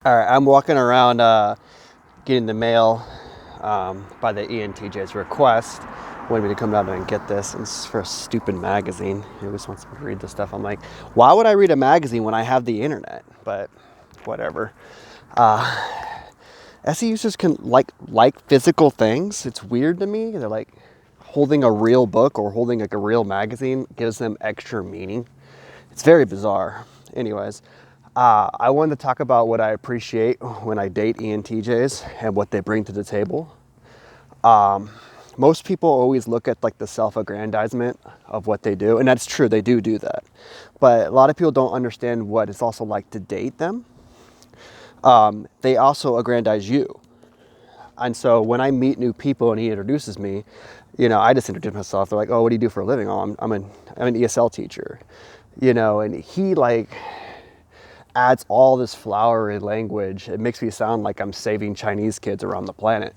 All right, I'm walking around getting the mail by the entj's request. Wanted me to come down there and get this. And it's for a stupid magazine. He always wants me to read this stuff. I'm like, why would I read a magazine when I have the internet? But whatever. SE users can like physical things. It's weird to me. They're like holding a real book or holding like a real magazine gives them extra meaning. It's very bizarre. Anyways, I wanted to talk about what I appreciate when I date ENTJs and what they bring to the table. Most people always look at like the self-aggrandizement of what they do, and that's true, they do that. But a lot of people don't understand what it's also like to date them. They also aggrandize you. And so when I meet new people and he introduces me, I just introduce myself. They're like, oh, what do you do for a living? Oh, I'm an ESL teacher, and he like adds all this flowery language. It makes me sound like I'm saving Chinese kids around the planet,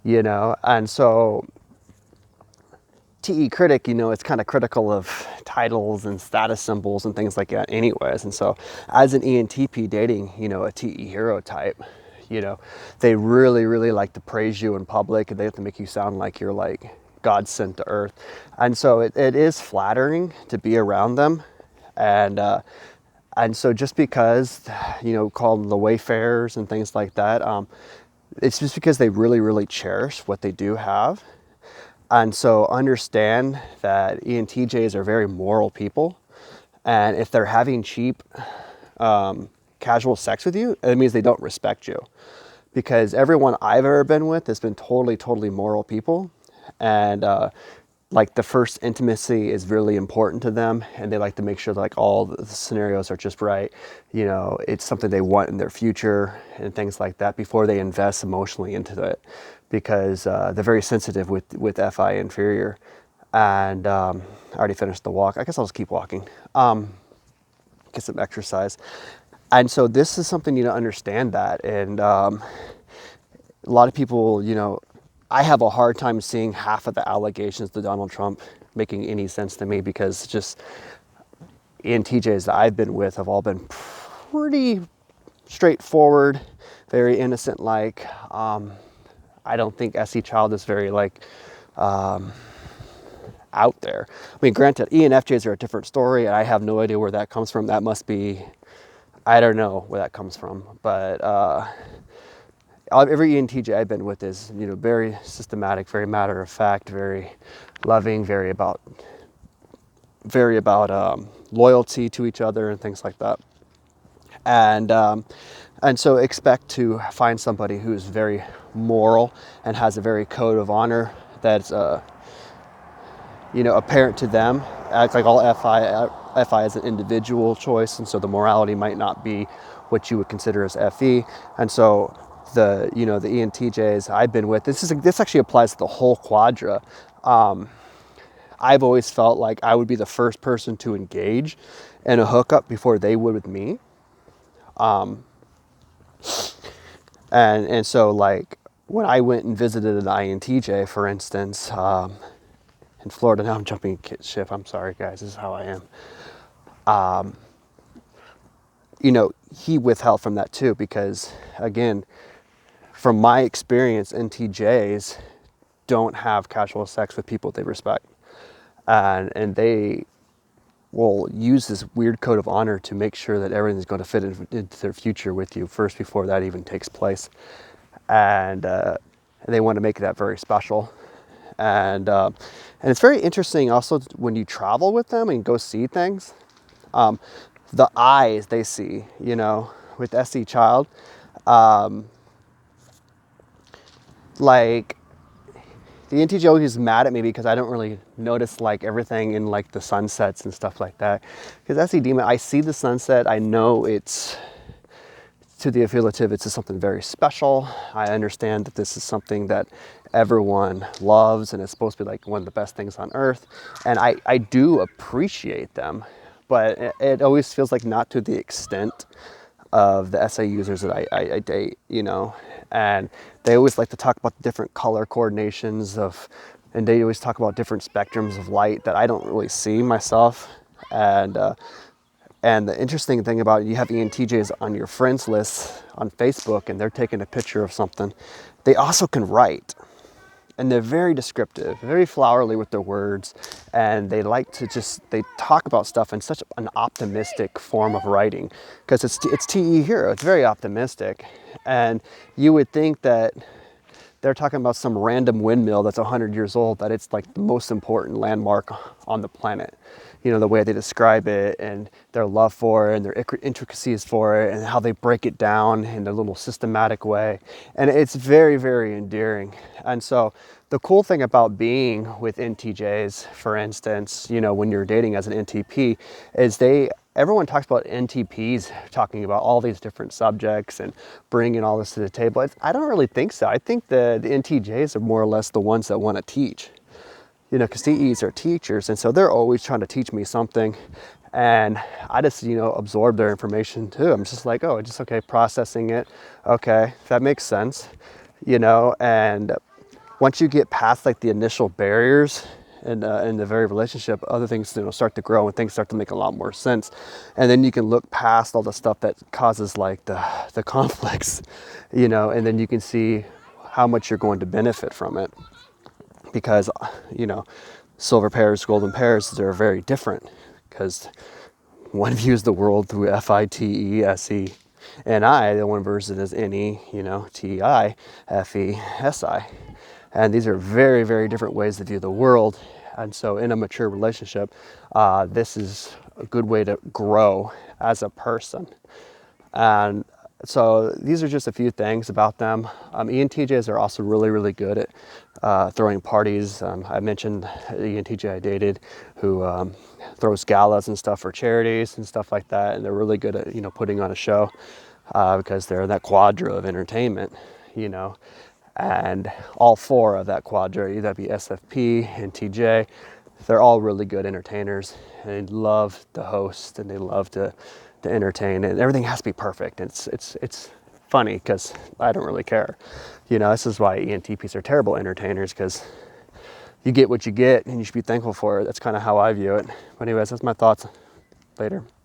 and so TE critic, it's kind of critical of titles and status symbols and things like that anyways. And so as an ENTP dating, a TE hero type, they really, really like to praise you in public, and they have to make you sound like you're like God sent to earth. And so it is flattering to be around them. And so just because, call them the wayfarers and things like that, it's just because they really, really cherish what they do have. And so understand that ENTJs are very moral people. And if they're having cheap, casual sex with you, it means they don't respect you. Because everyone I've ever been with has been totally, totally moral people. And like the first intimacy is really important to them, and they like to make sure that like all the scenarios are just right. It's something they want in their future and things like that before they invest emotionally into it, because they're very sensitive with FI inferior. And I already finished the walk. I guess I'll just keep walking. Get some exercise. And so this is something you to understand that. And a lot of people, I have a hard time seeing half of the allegations to Donald Trump making any sense to me, because just ENTJs that I've been with have all been pretty straightforward, very innocent like. I don't think SE Child is very like out there. I mean, granted, ENFJs are a different story, and I have no idea where that comes from. That must be, I don't know where that comes from, but every ENTJ I've been with is, very systematic, very matter of fact, very loving, very about loyalty to each other and things like that. And so expect to find somebody who's very moral and has a very code of honor that's apparent to them. It's like all FI is an individual choice, and so the morality might not be what you would consider as FE. And so the ENTJs I've been with, this actually applies to the whole quadra. I've always felt like I would be the first person to engage in a hookup before they would with me. And so like when I went and visited an INTJ, for instance, in Florida, now I'm jumping ship. I'm sorry, guys. This is how I am. He withheld from that too, because again, from my experience, NTJs don't have casual sex with people they respect. And they will use this weird code of honor to make sure that everything's going to fit into their future with you first before that even takes place. And they want to make that very special. And it's very interesting also when you travel with them and go see things, the eyes they see, with SE Child, like the NTJ always is mad at me because I don't really notice like everything in like the sunsets and stuff like that. Because SE Demon, I see the sunset, I know it's, to the affiliative, it's just something very special. I understand that this is something that everyone loves and it's supposed to be like one of the best things on earth. And I do appreciate them, but it always feels like not to the extent of the SA users that I date, and they always like to talk about the different color coordinations and they always talk about different spectrums of light that I don't really see myself. And And the interesting thing about it, you have ENTJs on your friends list on Facebook and they're taking a picture of something. They also can write. And they're very descriptive, very flowery with their words. And they like to they talk about stuff in such an optimistic form of writing. Because it's TE Hero, it's very optimistic. And you would think that they're talking about some random windmill that's 100 years old, that it's like the most important landmark on the planet. You know, the way they describe it and their love for it and their intricacies for it and how they break it down in a little systematic way. And it's very, very endearing. And so the cool thing about being with NTJs, for instance, you know, when you're dating as an NTP, is everyone talks about NTPs talking about all these different subjects and bringing all this to the table. I don't really think so. I think the NTJs are more or less the ones that want to teach, you know, because TEs are teachers. And so they're always trying to teach me something. And I just, you know, absorb their information too. I'm just like, oh, just okay, processing it. Okay, that makes sense, you know. And once you get past like the initial barriers in the very relationship, other things, you know, start to grow and things start to make a lot more sense. And then you can look past all the stuff that causes like the conflicts, you know, and then you can see how much you're going to benefit from it. Because, you know, silver pairs, golden pairs, they're very different because one views the world through FITESE, and the one version is NE, you know, TIFESI. And these are very, very different ways to view the world. And so in a mature relationship, this is a good way to grow as a person. And so these are just a few things about them. ENTJs are also really, really good at throwing parties. I mentioned the ENTJ I dated who throws galas and stuff for charities and stuff like that. And they're really good at, you know, putting on a show because they're that quadra of entertainment, you know. And all four of that quadra, either be SFP and TJ, they're all really good entertainers. And they love to host and they love to entertain, and everything has to be perfect. And it's funny because I don't really care. You know, this is why ENTPs are terrible entertainers, because you get what you get and you should be thankful for it. That's kind of how I view it. But anyways, that's my thoughts. Later.